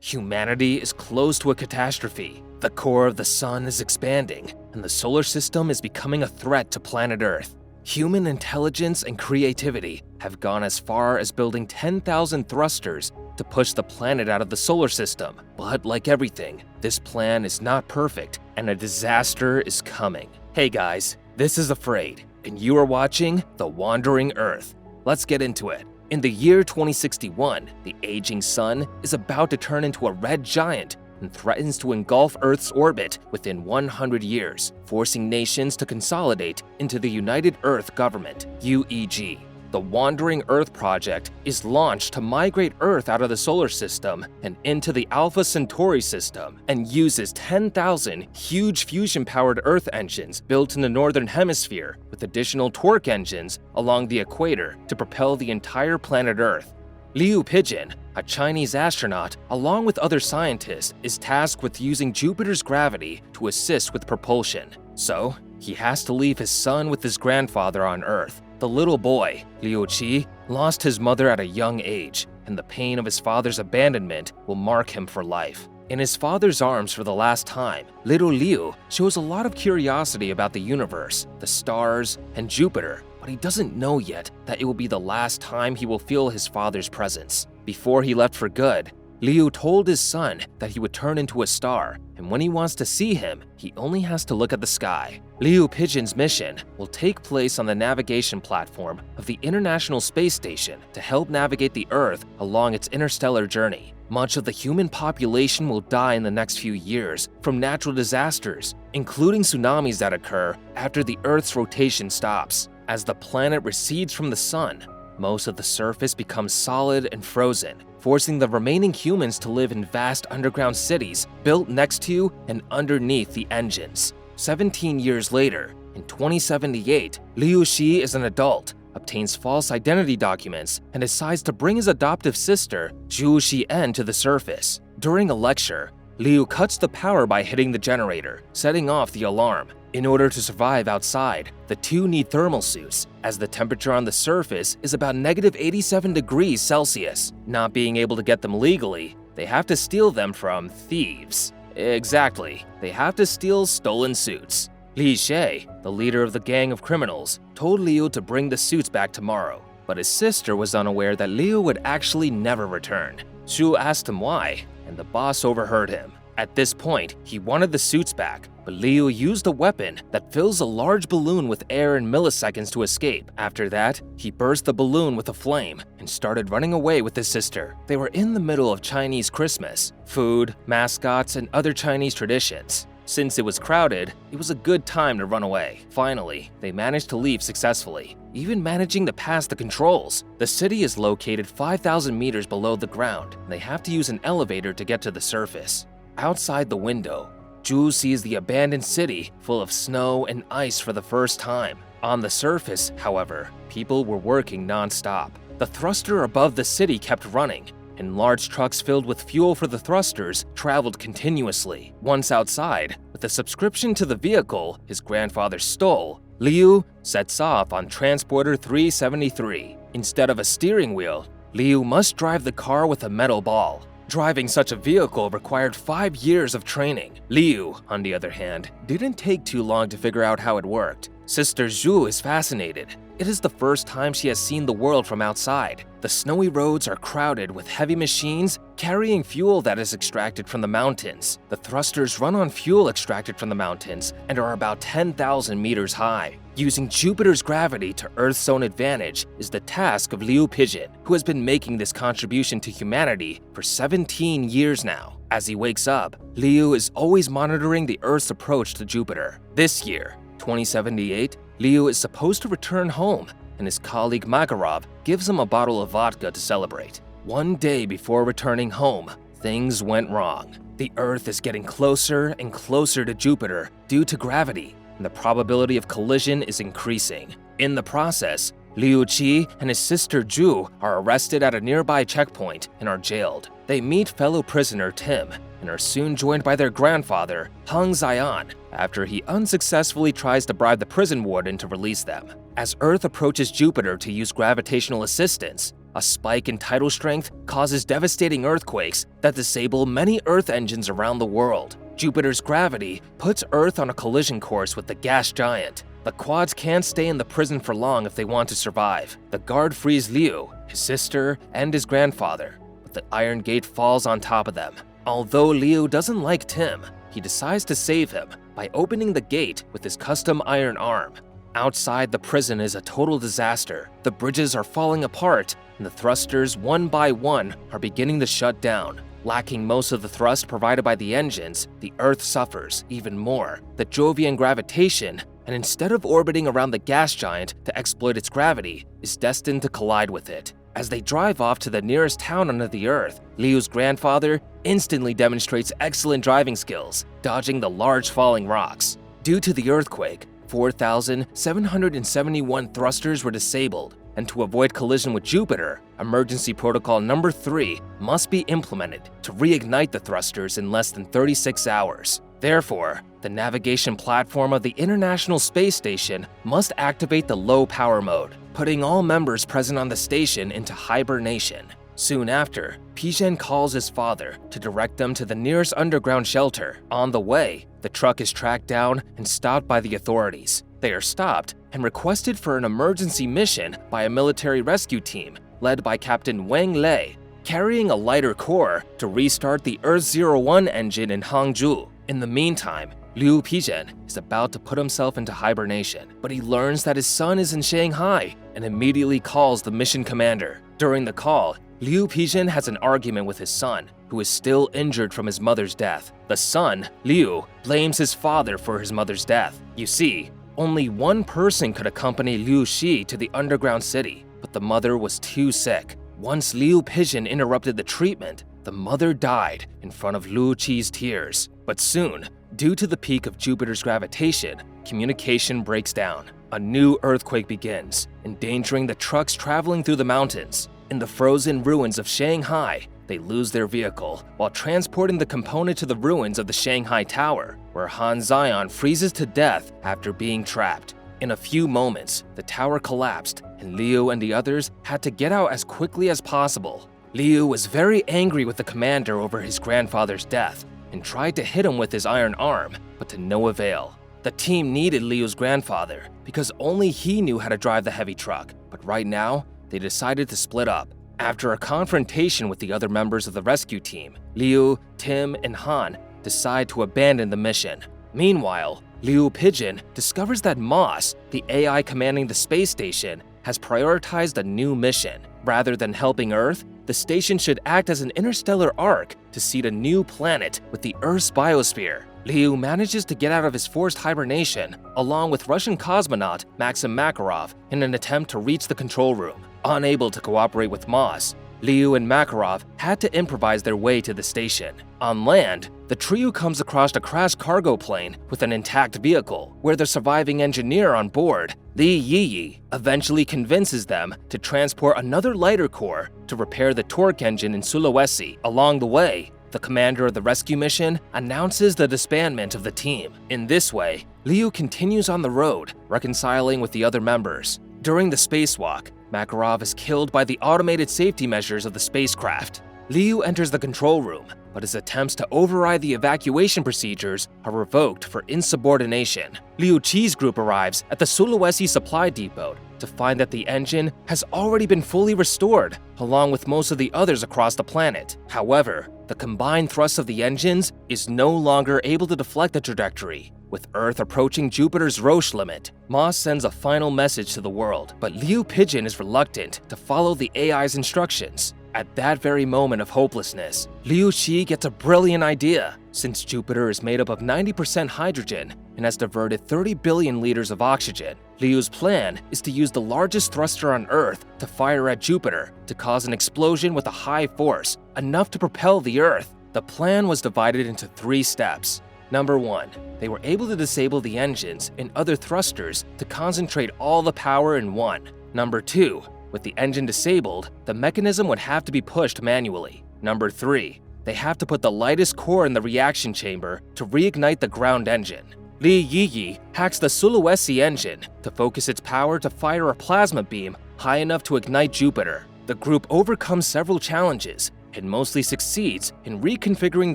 Humanity is close to a catastrophe. The core of the sun is expanding, and the solar system is becoming a threat to planet Earth. Human intelligence and creativity have gone as far as building 10,000 thrusters to push the planet out of the solar system. But like everything, this plan is not perfect, and a disaster is coming. Hey guys, this is Afraid, and you are watching The Wandering Earth. Let's get into it. In the year 2061, the aging sun is about to turn into a red giant and threatens to engulf Earth's orbit within 100 years, forcing nations to consolidate into the United Earth Government, UEG. The Wandering Earth project is launched to migrate Earth out of the solar system and into the Alpha Centauri system, and uses 10,000 huge fusion-powered Earth engines built in the northern hemisphere with additional torque engines along the equator to propel the entire planet Earth. Liu Pigeon, a Chinese astronaut, along with other scientists, is tasked with using Jupiter's gravity to assist with propulsion. So, he has to leave his son with his grandfather on Earth. The little boy, Liu Qi, lost his mother at a young age, and the pain of his father's abandonment will mark him for life. In his father's arms for the last time, little Liu shows a lot of curiosity about the universe, the stars, and Jupiter, but he doesn't know yet that it will be the last time he will feel his father's presence. Before he left for good, Liu told his son that he would turn into a star, and when he wants to see him, he only has to look at the sky. Liu Pigeon's mission will take place on the navigation platform of the International Space Station to help navigate the Earth along its interstellar journey. Much of the human population will die in the next few years from natural disasters, including tsunamis that occur after the Earth's rotation stops. As the planet recedes from the sun, most of the surface becomes solid and frozen, forcing the remaining humans to live in vast underground cities built next to and underneath the engines. 17 years later, in 2078, Liu Xi is an adult, obtains false identity documents, and decides to bring his adoptive sister, Zhu Xian, to the surface. During a lecture, Liu cuts the power by hitting the generator, setting off the alarm. In order to survive outside, the two need thermal suits, as the temperature on the surface is about -87 degrees Celsius. Not being able to get them legally, they have to steal them from thieves. Exactly, they have to steal stolen suits. Li Shay, the leader of the gang of criminals, told Liu to bring the suits back tomorrow, but his sister was unaware that Liu would actually never return. Shu asked him why, and the boss overheard him. At this point, he wanted the suits back, but Liu used a weapon that fills a large balloon with air in milliseconds to escape. After that, he burst the balloon with a flame and started running away with his sister. They were in the middle of Chinese Christmas, food, mascots, and other Chinese traditions. Since it was crowded, it was a good time to run away. Finally, they managed to leave successfully, even managing to pass the controls. The city is located 5,000 meters below the ground, and they have to use an elevator to get to the surface. Outside the window, Zhu sees the abandoned city full of snow and ice for the first time. On the surface, however, people were working non-stop. The thruster above the city kept running, and large trucks filled with fuel for the thrusters traveled continuously. Once outside, with a subscription to the vehicle his grandfather stole, Liu sets off on Transporter 373. Instead of a steering wheel, Liu must drive the car with a metal ball. Driving such a vehicle required 5 years of training. Liu, on the other hand, didn't take too long to figure out how it worked. Sister Zhu is fascinated. It is the first time she has seen the world from outside. The snowy roads are crowded with heavy machines carrying fuel that is extracted from the mountains. The thrusters run on fuel extracted from the mountains and are about 10,000 meters high. Using Jupiter's gravity to Earth's own advantage is the task of Liu Pigeon, who has been making this contribution to humanity for 17 years now. As he wakes up, Liu is always monitoring the Earth's approach to Jupiter. This year, 2078, Liu is supposed to return home, and his colleague Makarov gives him a bottle of vodka to celebrate. One day before returning home, things went wrong. The Earth is getting closer and closer to Jupiter due to gravity, and the probability of collision is increasing. In the process, Liu Qi and his sister Zhu are arrested at a nearby checkpoint and are jailed. They meet fellow prisoner Tim and are soon joined by their grandfather, Heng Zion, after he unsuccessfully tries to bribe the prison warden to release them. As Earth approaches Jupiter to use gravitational assistance, A spike in tidal strength causes devastating earthquakes that disable many Earth engines around the world. Jupiter's gravity puts Earth on a collision course with the gas giant. The quads can't stay in the prison for long if they want to survive. The guard frees Liu, his sister, and his grandfather, but the iron gate falls on top of them. Although Liu doesn't like Tim, he decides to save him by opening the gate with his custom iron arm. Outside the prison is a total disaster. The bridges are falling apart, and the thrusters, one by one, are beginning to shut down. Lacking most of the thrust provided by the engines, the Earth suffers even more. The Jovian gravitation, and instead of orbiting around the gas giant to exploit its gravity, is destined to collide with it. As they drive off to the nearest town under the Earth, Liu's grandfather instantly demonstrates excellent driving skills, dodging the large falling rocks. Due to the earthquake, 4,771 thrusters were disabled, and to avoid collision with Jupiter, emergency protocol number 3 must be implemented to reignite the thrusters in less than 36 hours. Therefore, the navigation platform of the International Space Station must activate the low power mode, putting all members present on the station into hibernation. Soon after, Pigeon calls his father to direct them to the nearest underground shelter. On the way, the truck is tracked down and stopped by the authorities. They are stopped and requested for an emergency mission by a military rescue team led by Captain Wang Lei, carrying a lighter core to restart the Earth-01 engine in Hangzhou. In the meantime, Liu Pigeon is about to put himself into hibernation, but he learns that his son is in Shanghai and immediately calls the mission commander. During the call, Liu Pigeon has an argument with his son, who is still injured from his mother's death. The son, Liu, blames his father for his mother's death. You see, only one person could accompany Liu Xi to the underground city, but the mother was too sick. Once Liu Pigeon interrupted the treatment, the mother died in front of Liu Qi's tears. But soon, due to the peak of Jupiter's gravitation, communication breaks down. A new earthquake begins, endangering the trucks traveling through the mountains. In the frozen ruins of Shanghai, they lose their vehicle while transporting the component to the ruins of the Shanghai Tower, where Han Zion freezes to death after being trapped. In a few moments, the tower collapsed, and Liu and the others had to get out as quickly as possible. Liu was very angry with the commander over his grandfather's death and tried to hit him with his iron arm, but to no avail. The team needed Liu's grandfather because only he knew how to drive the heavy truck, but right now, they decided to split up. After a confrontation with the other members of the rescue team, Liu, Tim, and Han decide to abandon the mission. Meanwhile, Liu Pigeon discovers that Moss, the AI commanding the space station, has prioritized a new mission. Rather than helping Earth, the station should act as an interstellar ark to seed a new planet with the Earth's biosphere. Liu manages to get out of his forced hibernation, along with Russian cosmonaut Maxim Makarov, in an attempt to reach the control room. Unable to cooperate with Moss, Liu and Makarov had to improvise their way to the station. On land, the trio comes across a crashed cargo plane with an intact vehicle, where the surviving engineer on board, Li Yiyi, eventually convinces them to transport another lighter core to repair the torque engine in Sulawesi. Along the way, the commander of the rescue mission announces the disbandment of the team. In this way, Liu continues on the road, reconciling with the other members. During the spacewalk, Makarov is killed by the automated safety measures of the spacecraft. Liu enters the control room, but his attempts to override the evacuation procedures are revoked for insubordination. Liu Qi's group arrives at the Sulawesi supply depot to find that the engine has already been fully restored, along with most of the others across the planet. However, the combined thrust of the engines is no longer able to deflect the trajectory. With Earth approaching Jupiter's Roche limit, Moss sends a final message to the world, but Liu Pigeon is reluctant to follow the AI's instructions. At that very moment of hopelessness, Liu Qi gets a brilliant idea. Since Jupiter is made up of 90% hydrogen and has diverted 30 billion liters of oxygen, Liu's plan is to use the largest thruster on Earth to fire at Jupiter to cause an explosion with a high force, enough to propel the Earth. The plan was divided into 3 steps. Number 1, they were able to disable the engines and other thrusters to concentrate all the power in one. Number 2, with the engine disabled, the mechanism would have to be pushed manually. Number 3, they have to put the lightest core in the reaction chamber to reignite the ground engine. Li Yiyi hacks the Sulawesi engine to focus its power to fire a plasma beam high enough to ignite Jupiter. The the group overcomes several challenges and mostly succeeds in reconfiguring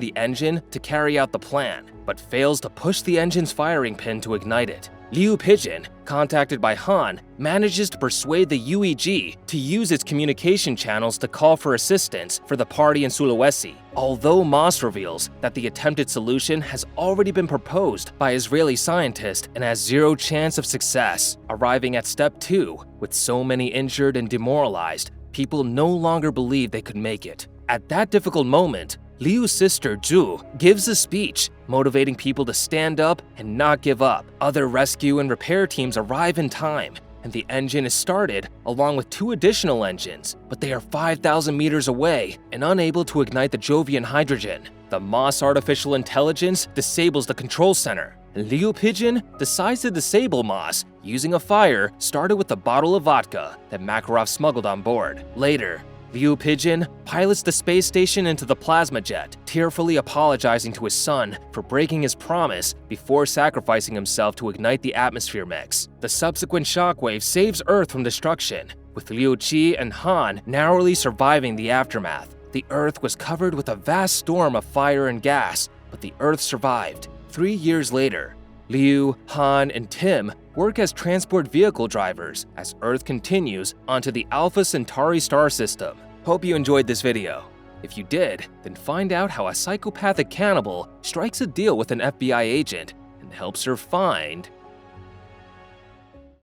the engine to carry out the plan, but fails to push the engine's firing pin to ignite it. Liu Pigeon, contacted by Han, manages to persuade the UEG to use its communication channels to call for assistance for the party in Sulawesi, although Moss reveals that the attempted solution has already been proposed by Israeli scientists and has zero chance of success. Arriving at step 2, with so many injured and demoralized, people no longer believe they could make it. At that difficult moment, Liu's sister Zhu gives a speech, motivating people to stand up and not give up. Other rescue and repair teams arrive in time, and the engine is started along with 2 additional engines, but they are 5,000 meters away and unable to ignite the Jovian hydrogen. The Moss artificial intelligence disables the control center, and Liu Pigeon decides to disable Moss using a fire started with a bottle of vodka that Makarov smuggled on board. Later, Liu Pigeon pilots the space station into the plasma jet, tearfully apologizing to his son for breaking his promise before sacrificing himself to ignite the atmosphere mix. The subsequent shockwave saves Earth from destruction, with Liu Qi and Han narrowly surviving the aftermath. The Earth was covered with a vast storm of fire and gas, but the Earth survived. 3 years later, Liu, Han, and Tim work as transport vehicle drivers as Earth continues onto the Alpha Centauri star system. Hope you enjoyed this video. If you did, then find out how a psychopathic cannibal strikes a deal with an FBI agent and helps her find